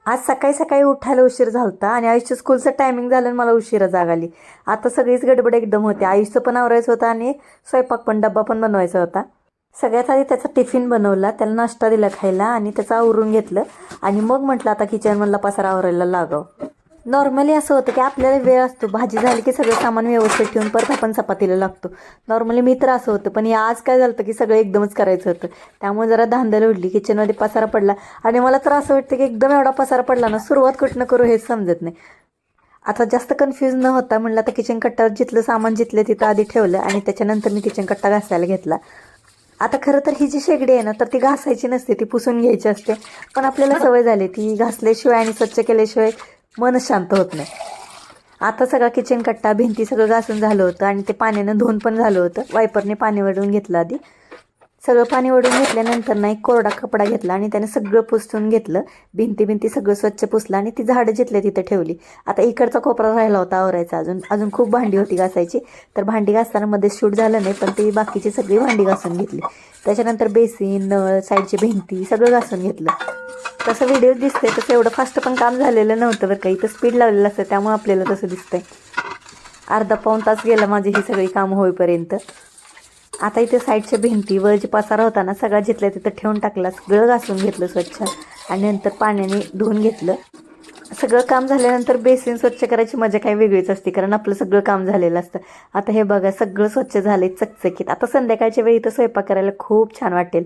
आज सकाळी सकाळी उठायला उशीर झालता आणि आयुषच्या स्कूलचं टायमिंग झालं आणि मला उशिरा जाग आली. आता सगळीच गडबड एकदम होती. आयुषचं पण आवरायचं होतं आणि स्वयंपाक पण डब्बा पण बनवायचा होता. सगळ्यात आधी त्याचा टिफिन बनवला, त्याला नाश्ता दिला खायला आणि त्याचं आवरून घेतलं आणि मग म्हटलं आता किचन मधला पसारा आवरायला लागाव. नॉर्मली असं होतं की आपल्याला वेळ असतो, भाजी झाली की सगळं सामान व्यवस्थित ठेवून परत आपण चपातीला लागतो. नॉर्मली मी तर असं होतं, पण आज काय झालं की सगळं एकदमच करायचं होतं. त्यामुळे जरा धांदल उडली, किचनमध्ये पसारा पडला आणि मला तर असं वाटतं की एकदम एवढा पसारा पडला ना, सुरुवात कुठनं करू हेच समजत नाही. आता जास्त कन्फ्यूज न होता म्हणलं आता किचन कट्ट्यावर जिथलं सामान जिथलं तिथं आधी ठेवलं आणि त्याच्यानंतर मी किचन कट्टा घासायला घेतला. आता खरं तर ही जी शेगडी आहे ना, तर ती घासायची नसते, ती पुसून घ्यायची असते. पण आपल्याला सवय झाली, ती घासल्याशिवाय आणि स्वच्छ केल्याशिवाय मनच शांत होत नाही. आता सगळा किचन कट्टा भिंती सगळं घासून झालं होतं आणि ते पाण्यानं धुवून पण झालं होतं. वायपरने पाणी वडून घेतलं आधी. सगळं पाणी वडून घेतल्यानंतर ना एक कोरडा कपडा घेतला आणि त्याने सगळं पुसून घेतलं. भिंती सगळं स्वच्छ पुसलं आणि ती झाडं जिथल्या तिथं ठेवली. आता इकडचा कोपरा राहिला होता आवरायचा, अजून खूप भांडी होती घासायची. तर भांडी घासताना मध्ये शूट झालं नाही, पण ती बाकीची सगळी भांडी घासून घेतली. त्याच्यानंतर बेसिन, नळ, साईडची भिंती सगळं घासून घेतलं. तसं व्हिडिओ दिसतंय तसं एवढं फास्ट पण काम झालेलं नव्हतं बरं का. इथं स्पीड लावलेलं असतं त्यामुळे आपल्याला तसं दिसतंय. अर्धा पाऊण तास गेला माझी ही सगळी कामं होईपर्यंत. आता इथे साईडच्या भिंतीवर जे पसारा होता ना, सगळा जिथल्या तिथं ठेवून टाकला. सगळं घासून घेतलं स्वच्छ आणि नंतर पाण्याने धुवून घेतलं. सगळं काम झाल्यानंतर बेसिन स्वच्छ करायची मजा काही वेगळीच असते, कारण आपलं सगळं काम झालेलं असतं. आता हे बघा सगळं स्वच्छ झालंय चकचकीत. आता संध्याकाळच्या वेळी तर स्वयंपाक करायला खूप छान वाटेल.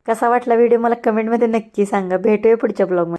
कसा वाटला व्हिडिओ मला कमेंटमध्ये नक्की सांगा. भेटूया पुढच्या ब्लॉगमध्ये.